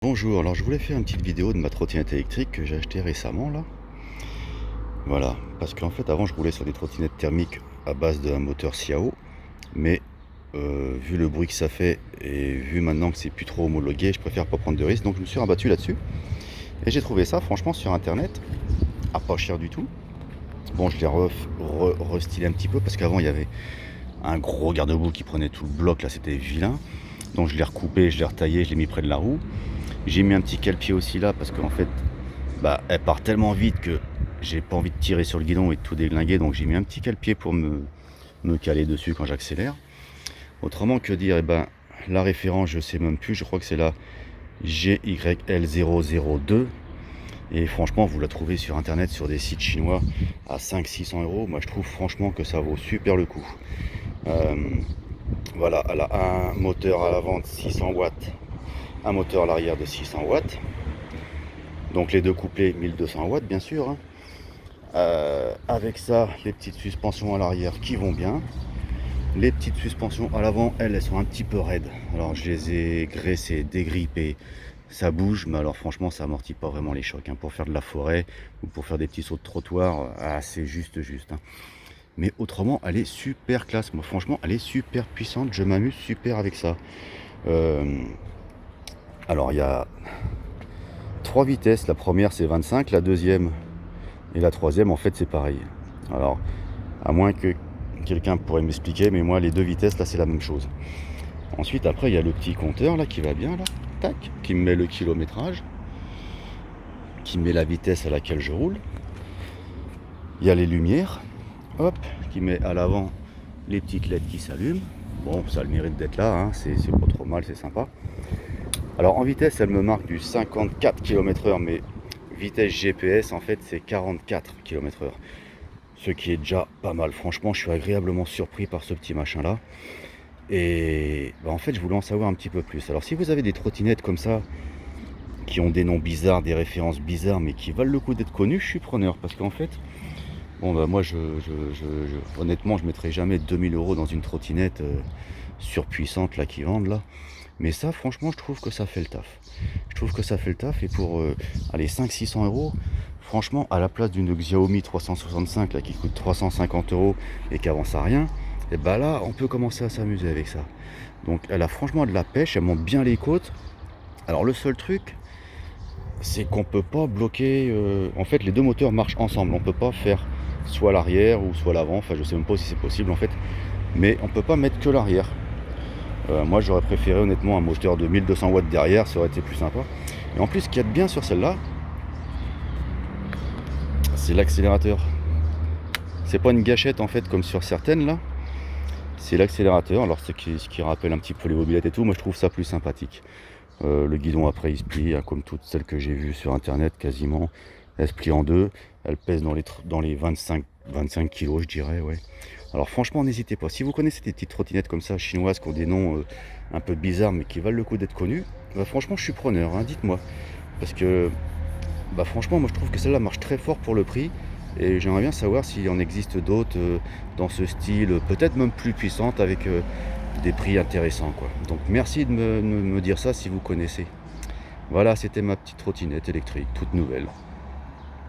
Bonjour, alors je voulais faire une petite vidéo de ma trottinette électrique que j'ai achetée récemment là. Voilà, parce qu'en fait avant je roulais sur des trottinettes thermiques à base d'un moteur CIAO, mais vu le bruit que ça fait et vu maintenant que c'est plus trop homologué, je préfère pas prendre de risques, donc je me suis rabattu là-dessus. Et j'ai trouvé ça franchement sur internet, à pas cher du tout. Bon, je l'ai restylé un petit peu parce qu'avant il y avait un gros garde-boue qui prenait tout le bloc, là c'était vilain. Donc je l'ai recoupé, je l'ai retaillé, je l'ai mis près de la roue. J'ai mis un petit cale-pied aussi là parce qu'en fait elle part tellement vite que j'ai pas envie de tirer sur le guidon et de tout déglinguer, donc j'ai mis un petit cale-pied pour me caler dessus quand j'accélère. Autrement que dire, la référence je sais même plus, je crois que c'est la GYL002 et franchement vous la trouvez sur internet sur des sites chinois à 500-600 euros. Moi je trouve franchement que ça vaut super le coup. Euh, voilà, elle a un moteur à l'avant de 600 watts, un moteur à l'arrière de 600 watts. Donc les deux couplets 1200 watts bien sûr, hein. Avec ça, les petites suspensions à l'arrière qui vont bien. Les petites suspensions à l'avant, elles sont un petit peu raides. Alors je les ai graissées, dégrippées. Ça bouge, mais alors franchement, ça amortit pas vraiment les chocs, hein. Pour faire de la forêt ou pour faire des petits sauts de trottoir, c'est juste, hein. Mais autrement, elle est super classe. Moi, franchement, elle est super puissante. Je m'amuse super avec ça. Alors, il y a 3 vitesses. La première, c'est 25. La deuxième et la troisième, en fait, c'est pareil. Alors, à moins que quelqu'un pourrait m'expliquer, mais moi, les 2 vitesses, là, c'est la même chose. Ensuite, après, il y a le petit compteur, là, qui va bien, là. Tac, qui me met le kilométrage, qui me met la vitesse à laquelle je roule. Il y a les lumières, hop, qui met à l'avant les petites LED qui s'allument. Bon, ça a le mérite d'être là, hein, c'est pas trop mal, c'est sympa. Alors, en vitesse, elle me marque du 54 km/h, mais vitesse GPS, en fait, c'est 44 km/h. Ce qui est déjà pas mal. Franchement, je suis agréablement surpris par ce petit machin là. Et en fait, je voulais en savoir un petit peu plus. Alors, si vous avez des trottinettes comme ça, qui ont des noms bizarres, des références bizarres, mais qui valent le coup d'être connus, je suis preneur. Parce qu'en fait, moi, honnêtement, je mettrai jamais 2000 euros dans une trottinette surpuissante là qui vendent là. Mais ça, franchement, je trouve que ça fait le taf. Je trouve que ça fait le taf. Et pour allez, 500-600 euros, franchement, à la place d'une Xiaomi 365 là, qui coûte 350 euros et qui avance à rien, et là, on peut commencer à s'amuser avec ça. Donc, elle a franchement de la pêche. Elle monte bien les côtes. Alors, le seul truc, c'est qu'on peut pas bloquer. En fait, les deux moteurs marchent ensemble. On peut pas faire soit l'arrière ou soit l'avant. Enfin, je sais même pas si c'est possible en fait. Mais on peut pas mettre que l'arrière. Moi j'aurais préféré honnêtement un moteur de 1200 watts derrière, ça aurait été plus sympa. Et en plus, ce qu'il y a de bien sur celle-là, c'est l'accélérateur. C'est pas une gâchette en fait comme sur certaines là. C'est l'accélérateur. Alors ce qui rappelle un petit peu les mobilettes et tout, moi je trouve ça plus sympathique. Le guidon après il se plie, hein, comme toutes celles que j'ai vues sur internet quasiment. Elle se plie en deux. Elle pèse dans les 25 kilos je dirais, ouais. Alors franchement, n'hésitez pas. Si vous connaissez des petites trottinettes comme ça, chinoises, qui ont des noms un peu bizarres, mais qui valent le coup d'être connus, franchement, je suis preneur, hein, dites-moi. Parce que, franchement, moi, je trouve que celle-là marche très fort pour le prix. Et j'aimerais bien savoir s'il en existe d'autres dans ce style, peut-être même plus puissantes, avec des prix intéressants, quoi. Donc, merci de me dire ça si vous connaissez. Voilà, c'était ma petite trottinette électrique, toute nouvelle.